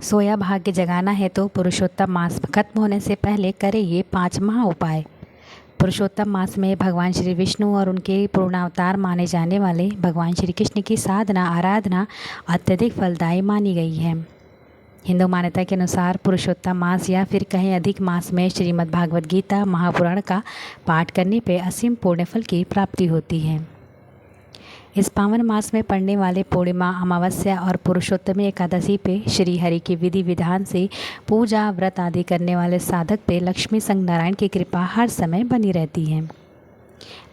सोया भाग्य जगाना है तो पुरुषोत्तम मास खत्म होने से पहले करें ये 5 महा उपाय। पुरुषोत्तम मास में भगवान श्री विष्णु और उनके पूर्णावतार माने जाने वाले भगवान श्री कृष्ण की साधना आराधना अत्यधिक फलदायी मानी गई है। हिंदू मान्यता के अनुसार पुरुषोत्तम मास या फिर कहीं अधिक मास में श्रीमद् भागवत गीता महापुराण का पाठ करने पर असीम पुण्य फल की प्राप्ति होती है। इस पावन मास में पड़ने वाले पूर्णिमा अमावस्या और पुरुषोत्तमी एकादशी पे श्री हरि की विधि विधान से पूजा व्रत आदि करने वाले साधक पे लक्ष्मी संग नारायण की कृपा हर समय बनी रहती है।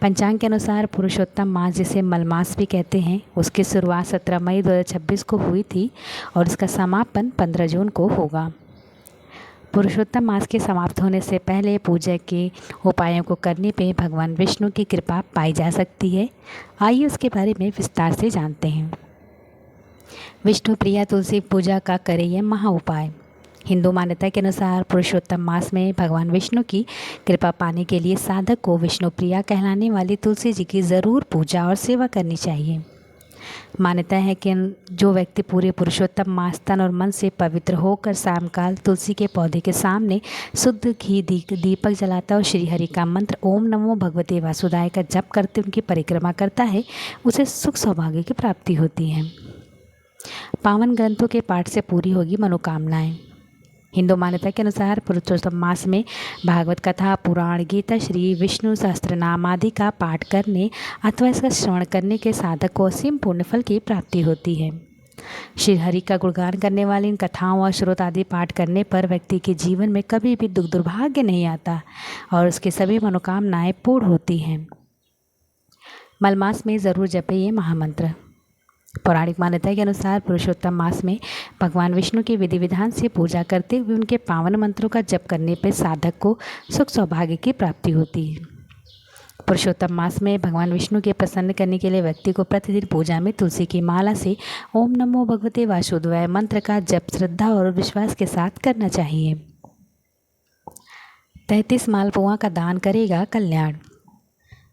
पंचांग के अनुसार पुरुषोत्तम मास, जिसे मलमास भी कहते हैं, उसकी शुरुआत 17 मई 2026 को हुई थी और इसका समापन 15 जून को होगा। पुरुषोत्तम मास के समाप्त होने से पहले पूजा के उपायों को करने पे भगवान विष्णु की कृपा पाई जा सकती है। आइए उसके बारे में विस्तार से जानते हैं। विष्णु प्रिया तुलसी पूजा का करें यह महा उपाय। हिंदू मान्यता के अनुसार पुरुषोत्तम मास में भगवान विष्णु की कृपा पाने के लिए साधक को विष्णु प्रिया कहलाने वाली तुलसी जी की ज़रूर पूजा और सेवा करनी चाहिए। मान्यता है कि जो व्यक्ति पूरे पुरुषोत्तम मास तन और मन से पवित्र होकर शामकाल तुलसी के पौधे के सामने शुद्ध घी दीपक जलाता और श्री हरि का मंत्र ओम नमो भगवते वासुदेवाय का जप करते उनकी परिक्रमा करता है, उसे सुख सौभाग्य की प्राप्ति होती है। पावन ग्रंथों के पाठ से पूरी होगी मनोकामनाएं। हिंदू मान्यता के अनुसार पुरुषोत्तम मास में भागवत कथा, पुराण, गीता, श्री विष्णु सहस्त्रनाम आदि का पाठ करने अथवा इसका श्रवण करने के साधक को असीम पुण्यफल की प्राप्ति होती है। श्री हरि का गुणगान करने वाली इन कथाओं और स्रोत आदि पाठ करने पर व्यक्ति के जीवन में कभी भी दुख दुर्भाग्य नहीं आता और उसकी सभी मनोकामनाएं पूर्ण होती हैं। मलमास में ज़रूर जपे ये महामंत्र। पौराणिक मान्यता के अनुसार पुरुषोत्तम मास में भगवान विष्णु की विधि विधान से पूजा करते हुए उनके पावन मंत्रों का जप करने पर साधक को सुख सौभाग्य की प्राप्ति होती है। पुरुषोत्तम मास में भगवान विष्णु के प्रसन्न करने के लिए व्यक्ति को प्रतिदिन पूजा में तुलसी की माला से ओम नमो भगवते वासुदेवाय मंत्र का जप श्रद्धा और विश्वास के साथ करना चाहिए। 33 मालपुआ का दान करेगा कल्याण।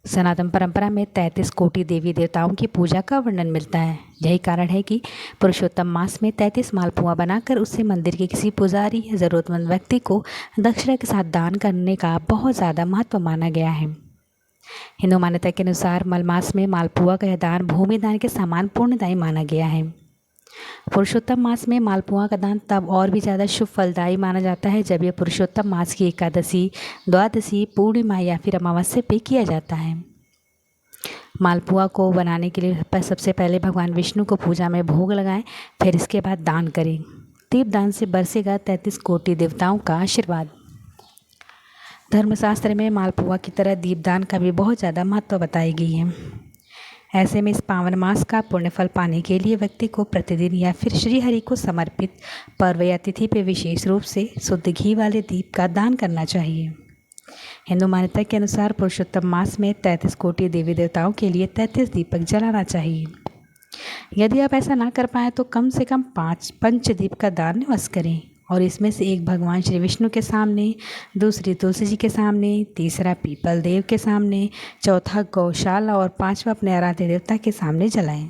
सनातन परंपरा में 33 कोटि देवी देवताओं की पूजा का वर्णन मिलता है। यही कारण है कि पुरुषोत्तम मास में 33 मालपुआ बनाकर उससे मंदिर के किसी पुजारी या ज़रूरतमंद व्यक्ति को दक्षिणा के साथ दान करने का बहुत ज़्यादा महत्व माना गया है। हिंदू मान्यता के अनुसार मलमास में मालपुआ का दान भूमि दान के समान पुण्यदायी माना गया है। पुरुषोत्तम मास में मालपुआ का दान तब और भी ज़्यादा शुभ फलदायी माना जाता है जब यह पुरुषोत्तम मास की एकादशी, द्वादशी, पूर्णिमा या फिर अमावस्या पे किया जाता है। मालपुआ को बनाने के लिए सबसे पहले भगवान विष्णु को पूजा में भोग लगाएं, फिर इसके बाद दान करें। दीपदान से बरसेगा 33 कोटि देवताओं का आशीर्वाद। धर्मशास्त्र में मालपुआ की तरह दीपदान का भी बहुत ज़्यादा महत्व बताई गई है। ऐसे में इस पावन मास का पुण्यफल पाने के लिए व्यक्ति को प्रतिदिन या फिर श्री हरि को समर्पित पर्व या तिथि पर विशेष रूप से शुद्ध घी वाले दीप का दान करना चाहिए। हिंदू मान्यता के अनुसार पुरुषोत्तम मास में 33 कोटि देवी देवताओं के लिए 33 दीपक जलाना चाहिए। यदि आप ऐसा ना कर पाएँ तो कम से कम 5 पंचदीप का दान अवश्य करें और इसमें से एक भगवान श्री विष्णु के सामने, दूसरी तुलसी जी के सामने, तीसरा पीपल देव के सामने, चौथा गौशाला और 5वां अपने आराध्य देवता के सामने जलाएं।